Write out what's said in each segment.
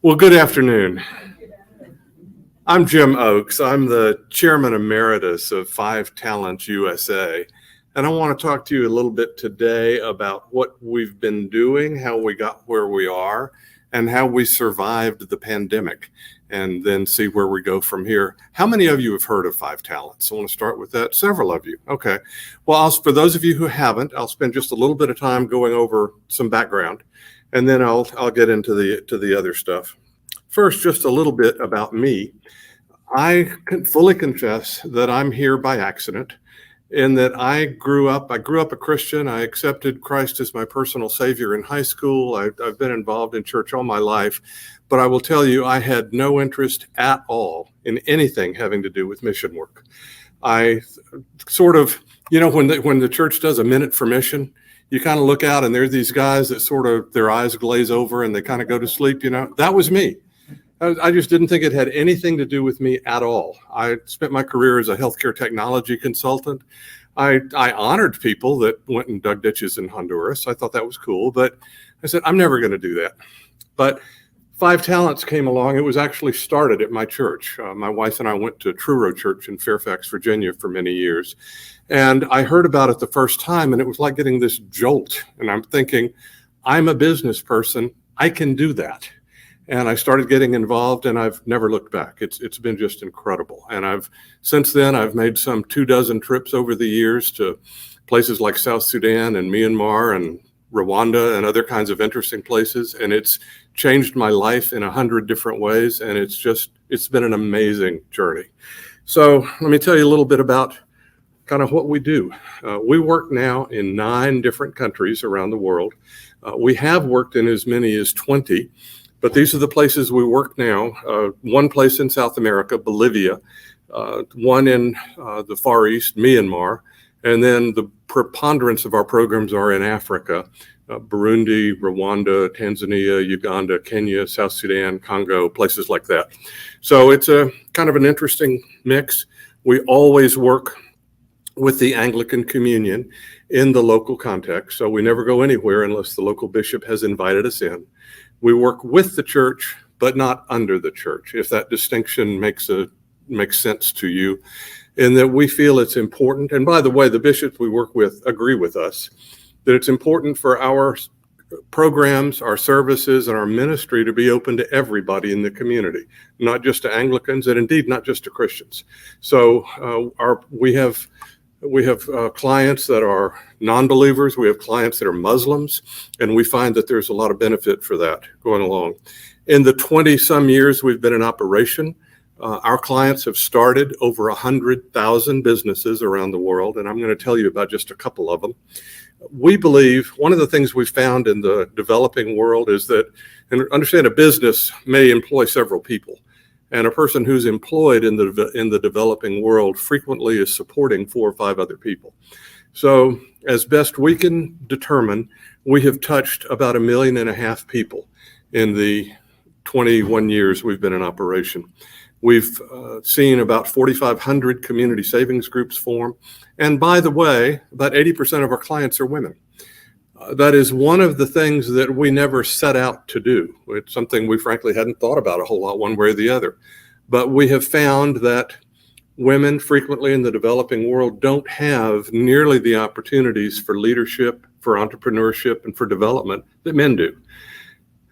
Well, good afternoon. I'm Jim Oakes. I'm the Chairman Emeritus of Five Talents USA. And I want to talk to you a little bit today about what we've been doing, how we got where we are, and how we survived the pandemic, and then see where we go from here. How many of you have heard of Five Talents? I want to start with that. Several of you. Okay. Well, for those of you who haven't, I'll spend just a little bit of time going over some background, and then I'll get into the other stuff. First, just a little bit about me. I can fully confess that I'm here by accident, in that I grew up a Christian. I accepted Christ as my personal Savior in high school. I've been involved in church all my life, but I will tell you, I had no interest at all in anything having to do with mission work. I sort of, when the church does a minute for mission, you kind of look out and there's these guys that sort of, their eyes glaze over and they kind of go to sleep. That was me. I just didn't think it had anything to do with me at all. I spent my career as a healthcare technology consultant. I honored people that went and dug ditches in Honduras. I thought that was cool, but I said, I'm never going to do that. But Five Talents came along. It was actually started at my church. My wife and I went to Truro Church in Fairfax, Virginia for many years. And I heard about it the first time, and it was like getting this jolt. And I'm thinking, I'm a business person. I can do that. And I started getting involved, and I've never looked back. It's been just incredible. And since then I've made some 24 trips over the years to places like South Sudan and Myanmar and Rwanda and other kinds of interesting places. And it's changed my life in 100 different ways. And it's been an amazing journey. So let me tell you a little bit about kind of what we do. We work now in 9 different countries around the world. We have worked in as many as 20. But these are the places we work now. One place in South America, Bolivia, one in the Far East, Myanmar, and then the preponderance of our programs are in Africa, Burundi, Rwanda, Tanzania, Uganda, Kenya, South Sudan, Congo, places like that. So it's a kind of an interesting mix. We always work with the Anglican Communion in the local context. So we never go anywhere unless the local bishop has invited us in. We work with the church, but not under the church, if that distinction makes sense to you, in that we feel it's important. And by the way, the bishops we work with agree with us that it's important for our programs, our services, and our ministry to be open to everybody in the community, not just to Anglicans, and indeed not just to Christians. So we have clients that are non-believers. We have clients that are Muslims, and we find that there's a lot of benefit for that going along. In the 20-some years we've been in operation, our clients have started over 100,000 businesses around the world, and I'm going to tell you about just a couple of them. We believe one of the things we found in the developing world is that, and understand, a business may employ several people. And a person who's employed in the developing world frequently is supporting 4 or 5 other people. So as best we can determine, we have touched about 1.5 million people in the 21 years we've been in operation. We've seen about 4,500 community savings groups form. And by the way, about 80% of our clients are women. That is one of the things that we never set out to do. It's something we frankly hadn't thought about a whole lot one way or the other. But we have found that women frequently in the developing world don't have nearly the opportunities for leadership, for entrepreneurship, and for development that men do.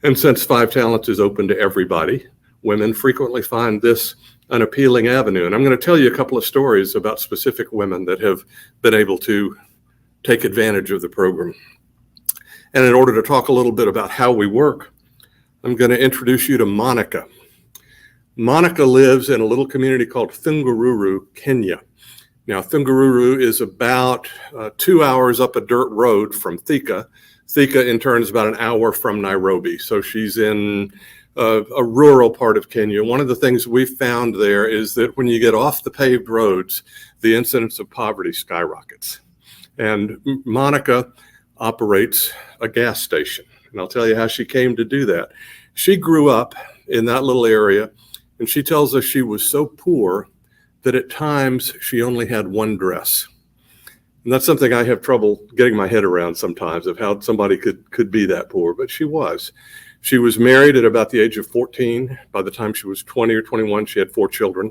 And since Five Talents is open to everybody, women frequently find this an appealing avenue. And I'm going to tell you a couple of stories about specific women that have been able to take advantage of the program. And in order to talk a little bit about how we work, I'm going to introduce you to Monica. Monica lives in a little community called Thungururu, Kenya. Now, Thungururu is about 2 hours up a dirt road from Thika. Thika, in turn, is about an hour from Nairobi. So she's in a rural part of Kenya. One of the things we found there is that when you get off the paved roads, the incidence of poverty skyrockets. And Monica operates a gas station. And I'll tell you how she came to do that. She grew up in that little area, and she tells us she was so poor that at times she only had one dress. And that's something I have trouble getting my head around sometimes, of how somebody could be that poor, but she was. She was married at about the age of 14. By the time she was 20 or 21, she had 4 children.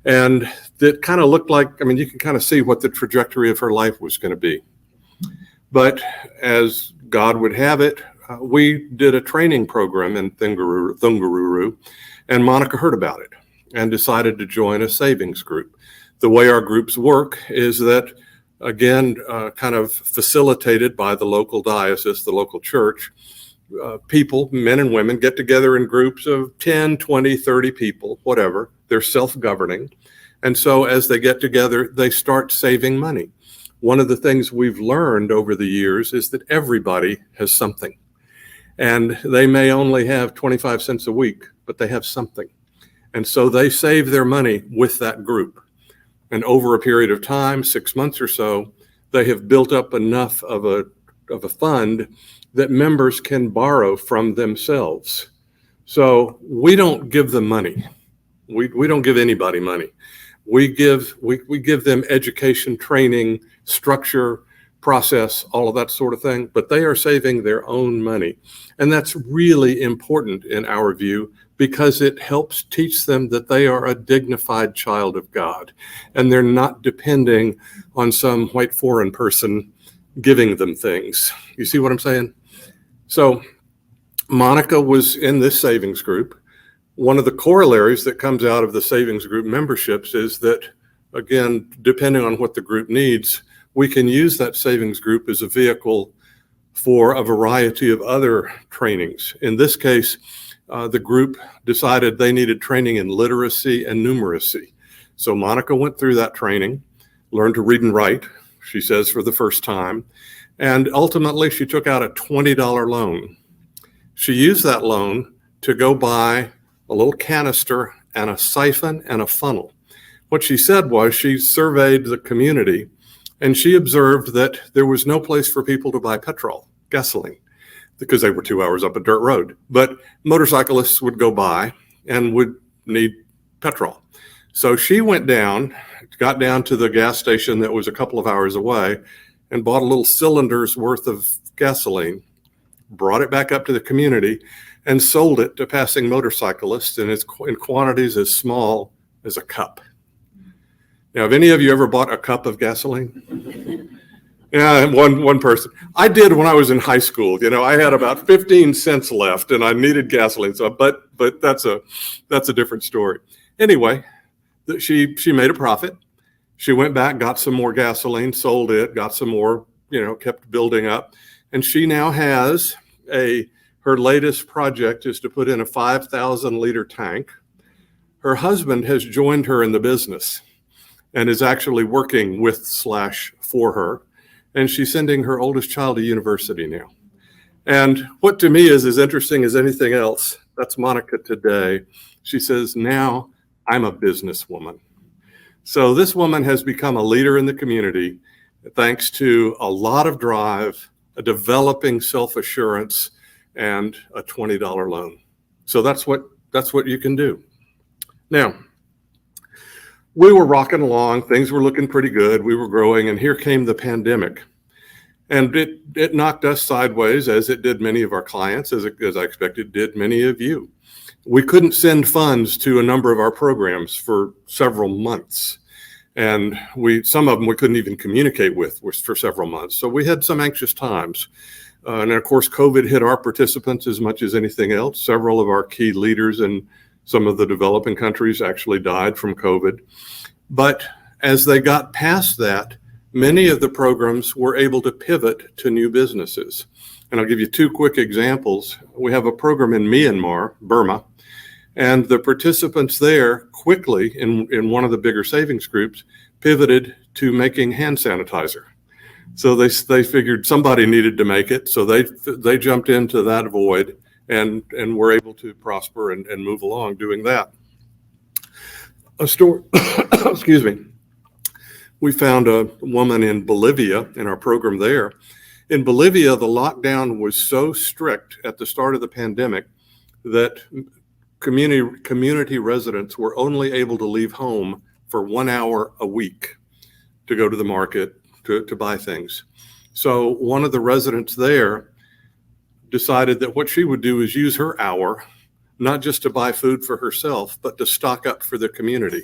And it kind of looked like, I mean, you can kind of see what the trajectory of her life was going to be. But as God would have it, we did a training program in Thungaruru, and Monica heard about it and decided to join a savings group. The way our groups work is that, again, kind of facilitated by the local diocese, the local church, people, men and women, get together in groups of 10, 20, 30 people, whatever. They're self-governing. And so as they get together, they start saving money. One of the things we've learned over the years is that everybody has something. And they may only have 25 cents a week, but they have something. And so they save their money with that group. And over a period of time, 6 months or so, they have built up enough of a fund that members can borrow from themselves. So we don't give them money. We don't give anybody money. We give them education, training, structure, process, all of that sort of thing, but they are saving their own money. And that's really important in our view, because it helps teach them that they are a dignified child of God, and they're not depending on some white foreign person giving them things. You see what I'm saying? So Monica was in this savings group. One of the corollaries that comes out of the savings group memberships is that, again, depending on what the group needs, we can use that savings group as a vehicle for a variety of other trainings. In this case, the group decided they needed training in literacy and numeracy. So Monica went through that training, learned to read and write, she says, for the first time, and ultimately she took out a $20 loan. She used that loan to go buy a little canister and a siphon and a funnel. What she said was she surveyed the community and she observed that there was no place for people to buy petrol, gasoline, because they were 2 hours up a dirt road. But motorcyclists would go by and would need petrol. So she went down, got down to the gas station that was a couple of hours away and bought a little cylinder's worth of gasoline, brought it back up to the community and sold it to passing motorcyclists in quantities as small as a cup. Now, have any of you ever bought a cup of gasoline? Yeah, one person. I did when I was in high school. You know, I had about 15 cents left and I needed gasoline. So, but that's a different story. Anyway, she made a profit. She went back, got some more gasoline, sold it, got some more, kept building up. And she now has her latest project is to put in a 5,000 liter tank. Her husband has joined her in the business and is actually working with/for her. And she's sending her oldest child to university now. And what to me is as interesting as anything else, that's Monica today. She says, now I'm a businesswoman. So this woman has become a leader in the community thanks to a lot of drive, a developing self-assurance, and a $20 loan. So that's what you can do. Now, we were rocking along, things were looking pretty good, we were growing, and here came the pandemic. And it knocked us sideways, as it did many of our clients, as I expected did many of you. We couldn't send funds to a number of our programs for several months. And some of them we couldn't even communicate with for several months. So we had some anxious times. And of course, COVID hit our participants as much as anything else. Several of our key leaders in some of the developing countries actually died from COVID. But as they got past that, many of the programs were able to pivot to new businesses. And I'll give you 2 quick examples. We have a program in Myanmar, Burma, and the participants there quickly, in one of the bigger savings groups, pivoted to making hand sanitizer. So they figured somebody needed to make it, so they jumped into that void and were able to prosper and move along doing that. Excuse me. We found a woman in Bolivia in our program there. In Bolivia, the lockdown was so strict at the start of the pandemic that community residents were only able to leave home for 1 hour a week to go to the market to buy things. So one of the residents there decided that what she would do is use her hour, not just to buy food for herself, but to stock up for the community.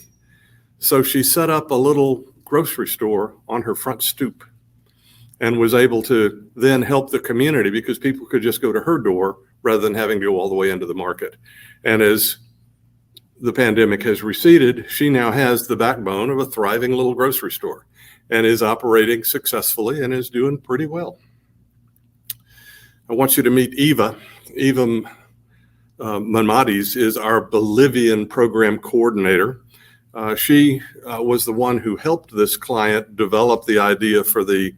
So she set up a little grocery store on her front stoop and was able to then help the community because people could just go to her door rather than having to go all the way into the market. And as the pandemic has receded, she now has the backbone of a thriving little grocery store and is operating successfully and is doing pretty well. I want you to meet Eva. Eva Manmatis is our Bolivian program coordinator. She was the one who helped this client develop the idea for the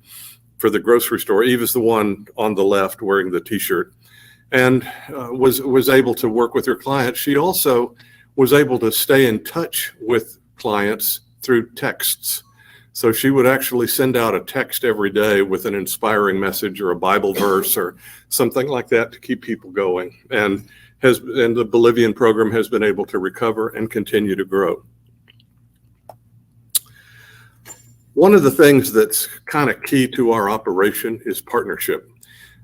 grocery store. Eva's the one on the left wearing the t-shirt, and was able to work with her client. She also was able to stay in touch with clients through texts. So she would actually send out a text every day with an inspiring message or a Bible verse or something like that to keep people going. And the Bolivian program has been able to recover and continue to grow. One of the things that's kind of key to our operation is partnership.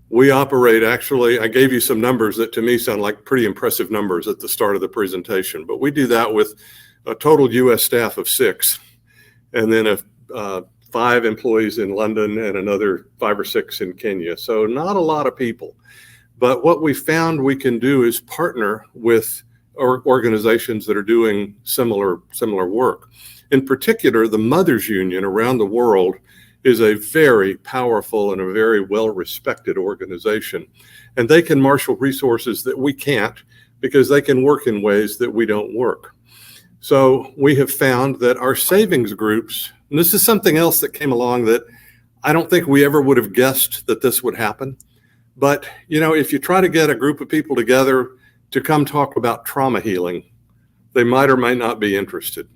We operate, actually, I gave you some numbers that to me sound like pretty impressive numbers at the start of the presentation, but we do that with a total US staff of 6, and then 5 employees in London and another 5 or 6 in Kenya. So not a lot of people. But what we found we can do is partner with organizations that are doing similar work. In particular, the Mothers Union around the world is a very powerful and a very well-respected organization. And they can marshal resources that we can't because they can work in ways that we don't work. So we have found that our savings groups, and this is something else that came along that I don't think we ever would have guessed that this would happen. But, you know, if you try to get a group of people together to come talk about trauma healing, they might or might not be interested.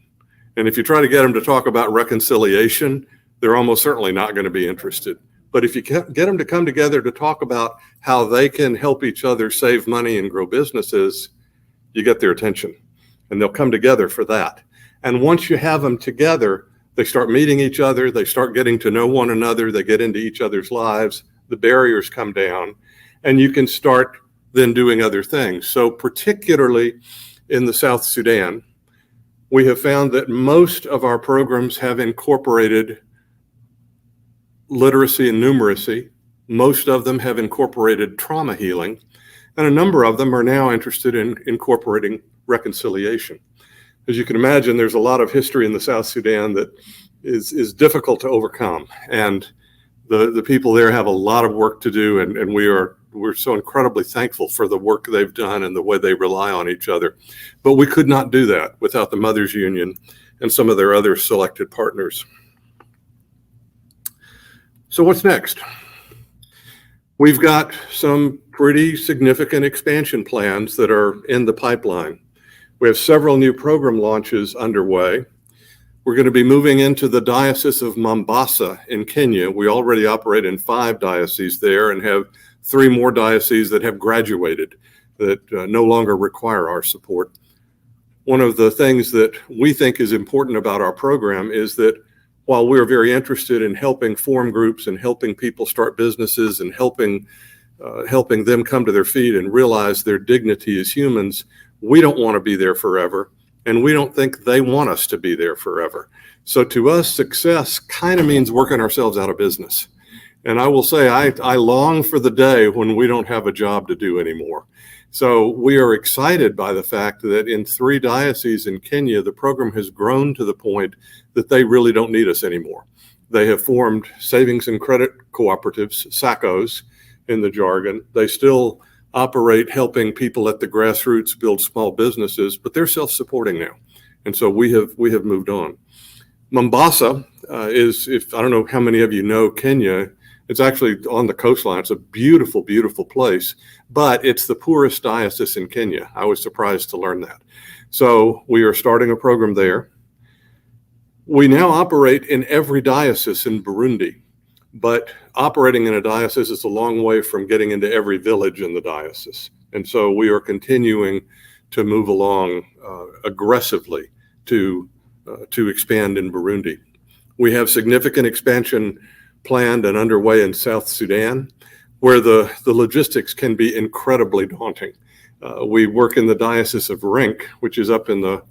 And if you try to get them to talk about reconciliation, they're almost certainly not going to be interested. But if you get them to come together to talk about how they can help each other save money and grow businesses, you get their attention. And they'll come together for that. And once you have them together, they start meeting each other, they start getting to know one another, they get into each other's lives, the barriers come down, and you can start then doing other things. So particularly in the South Sudan, we have found that most of our programs have incorporated literacy and numeracy. Most of them have incorporated trauma healing, and a number of them are now interested in incorporating reconciliation. As you can imagine, there's a lot of history in the South Sudan that is difficult to overcome, and the people there have a lot of work to do, and we're so incredibly thankful for the work they've done and the way they rely on each other. But we could not do that without the Mothers Union and some of their other selected partners. So what's next? We've got some pretty significant expansion plans that are in the pipeline. We have several new program launches underway. We're going to be moving into the Diocese of Mombasa in Kenya. We already operate in 5 dioceses there and have 3 more dioceses that have graduated that no longer require our support. One of the things that we think is important about our program is that while we're very interested in helping form groups and helping people start businesses and helping them come to their feet and realize their dignity as humans, we don't want to be there forever, and we don't think they want us to be there forever. So to us, success kind of means working ourselves out of business. And I will say, I long for the day when we don't have a job to do anymore. So we are excited by the fact that in 3 dioceses in Kenya, the program has grown to the point that they really don't need us anymore. They have formed savings and credit cooperatives, SACCOs in the jargon. They still operate helping people at the grassroots build small businesses, but they're self-supporting now. And so we have moved on. Mombasa is, if I don't know how many of you know Kenya, it's actually on the coastline. It's a beautiful, beautiful place, but it's the poorest diocese in Kenya. I was surprised to learn that. So we are starting a program there. We now operate in every diocese in Burundi, but operating in a diocese is a long way from getting into every village in the diocese. And so we are continuing to move along aggressively to expand in Burundi. We have significant expansion planned and underway in South Sudan. where the logistics can be incredibly daunting. We work in the Diocese of Rink, which is up in the,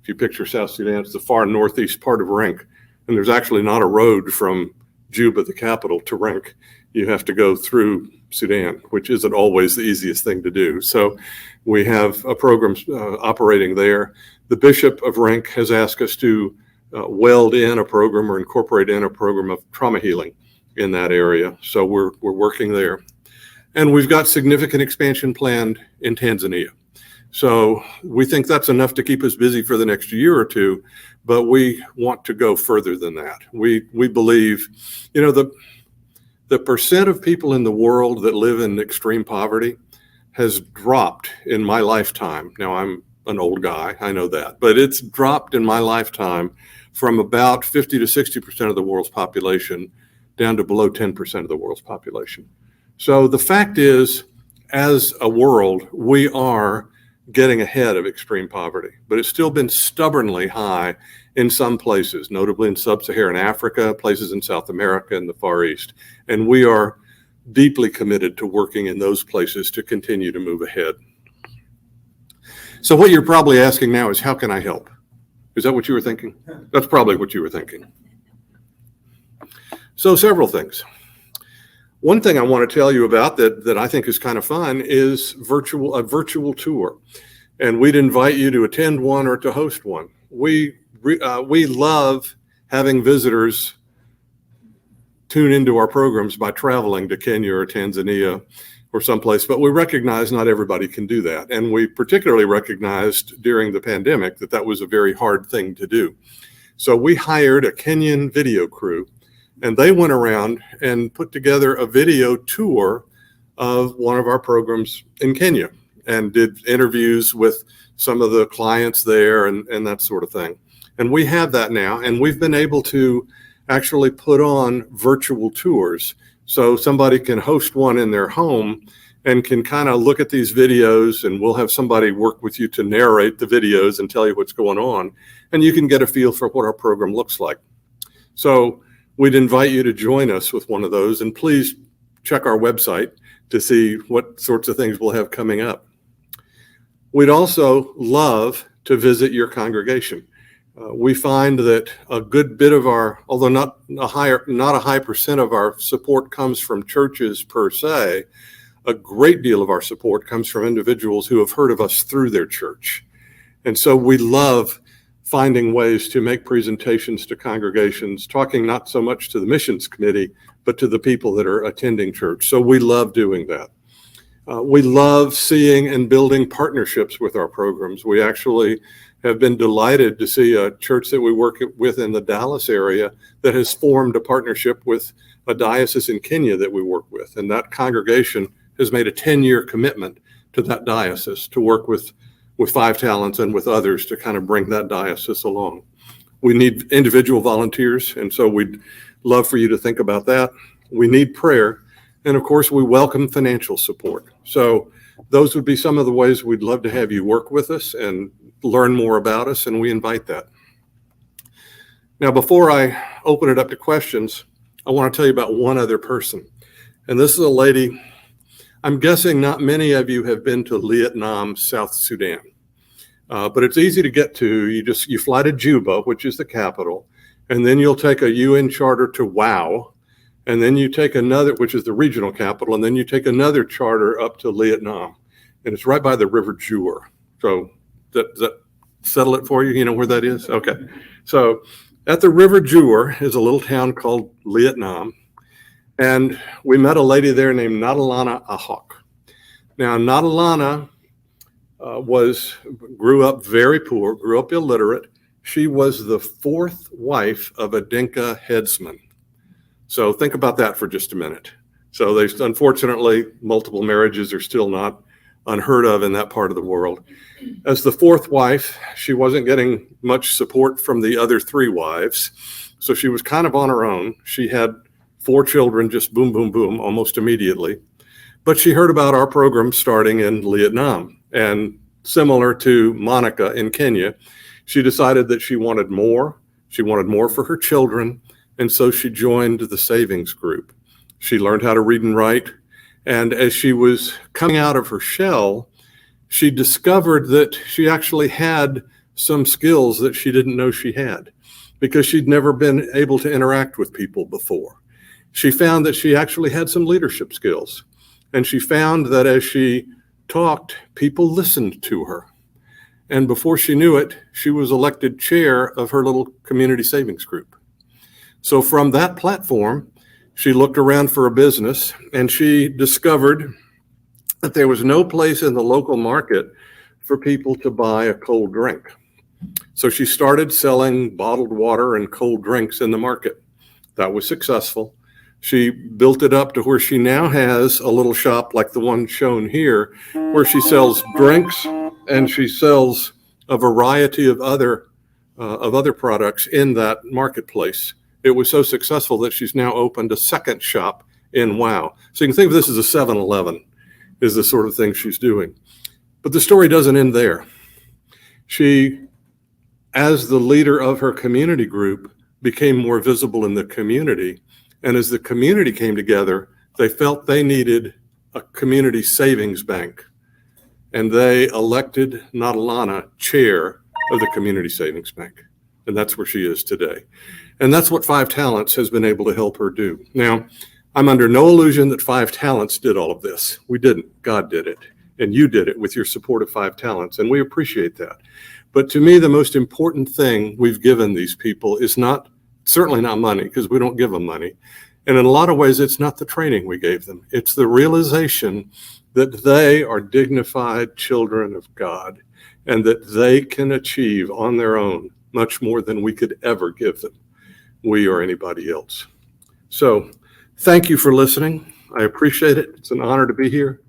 if you picture South Sudan, it's the far northeast part of Rink. And there's actually not a road from Juba, the capital, to Rink. You have to go through Sudan, which isn't always the easiest thing to do. So we have a program operating there. The Bishop of Rink has asked us to weld in a program or incorporate in a program of trauma healing in that area. So we're working there. And we've got significant expansion planned in Tanzania. So we think that's enough to keep us busy for the next year or two, but we want to go further than that. We believe, you know, the percent of people in the world that live in extreme poverty has dropped in my lifetime. Now, I'm an old guy, I know that, but it's dropped in my lifetime from about 50 to 60% of the world's population down to below 10% of the world's population. So the fact is, as a world, we are getting ahead of extreme poverty, but it's still been stubbornly high in some places, notably in sub-Saharan Africa, places in South America and the Far East. And we are deeply committed to working in those places to continue to move ahead. So what you're probably asking now is, how can I help? Is that what you were thinking? That's probably what you were thinking. So several things. One thing I want to tell you about that I think is kind of fun is a virtual tour. And we'd invite you to attend one or to host one. We love having visitors tune into our programs by traveling to Kenya or Tanzania or someplace, but we recognize not everybody can do that. And we particularly recognized during the pandemic that that was a very hard thing to do. So we hired a Kenyan video crew, and they went around and put together a video tour of one of our programs in Kenya and did interviews with some of the clients there and that sort of thing. And we have that now, and we've been able to actually put on virtual tours. So somebody can host one in their home and can kind of look at these videos, and we'll have somebody work with you to narrate the videos and tell you what's going on. And you can get a feel for what our program looks like. So we'd invite you to join us with one of those, and please check our website to see what sorts of things we'll have coming up. We'd also love to visit your congregation. We find that a good bit of our, although not a high percent of our support comes from churches per se, a great deal of our support comes from individuals who have heard of us through their church. And so we love finding ways to make presentations to congregations, talking not so much to the missions committee, but to the people that are attending church. So we love doing that. We love seeing and building partnerships with our programs. We actually have been delighted to see a church that we work with in the Dallas area that has formed a partnership with a diocese in Kenya that we work with. And that congregation has made a 10-year commitment to that diocese to work with Five Talents and with others to kind of bring that diocese along. We need individual volunteers, and so we'd love for you to think about that. We need prayer, and of course, we welcome financial support. So those would be some of the ways we'd love to have you work with us and learn more about us, and we invite that. Now, before I open it up to questions, I want to tell you about one other person. And this is a lady, I'm guessing not many of you have been to Liat Nam, South Sudan. But it's easy to get to. You fly to Juba, which is the capital, and then you'll take a UN charter to Wau, and then you take another, which is the regional capital, and then you take another charter up to Liat Nam. And it's right by the River Jur. So does that settle it for you? You know where that is? Okay. So at the River Jur is a little town called Liat Nam. And we met a lady there named Natalana Ahok. Now, Natalana grew up very poor, grew up illiterate. She was the fourth wife of a Dinka headsman. So think about that for just a minute. So unfortunately, multiple marriages are still not unheard of in that part of the world. As the fourth wife, she wasn't getting much support from the other three wives. So she was kind of on her own. She had 4 children, just boom, boom, boom, almost immediately. But she heard about our program starting in Liat Nam. And similar to Monica in Kenya, she decided that she wanted more. She wanted more for her children. And so she joined the savings group. She learned how to read and write. And as she was coming out of her shell, she discovered that she actually had some skills that she didn't know she had because she'd never been able to interact with people before. She found that she actually had some leadership skills. And she found that as she talked, people listened to her. And before she knew it, she was elected chair of her little community savings group. So from that platform, she looked around for a business and she discovered that there was no place in the local market for people to buy a cold drink. So she started selling bottled water and cold drinks in the market. That was successful. She built it up to where she now has a little shop like the one shown here, where she sells drinks and she sells a variety of other products in that marketplace. It was so successful that she's now opened a second shop in WOW. So you can think of this as a 7-Eleven, is the sort of thing she's doing. But the story doesn't end there. She, as the leader of her community group, became more visible in the community. And as the community came together, they felt they needed a community savings bank. And they elected Natalana chair of the community savings bank. And that's where she is today. And that's what Five Talents has been able to help her do. Now, I'm under no illusion that Five Talents did all of this. We didn't. God did it. And you did it with your support of Five Talents. And we appreciate that. But to me, the most important thing we've given these people is certainly not money, because we don't give them money. And in a lot of ways, it's not the training we gave them. It's the realization that they are dignified children of God and that they can achieve on their own much more than we could ever give them, we or anybody else. So thank you for listening. I appreciate it. It's an honor to be here.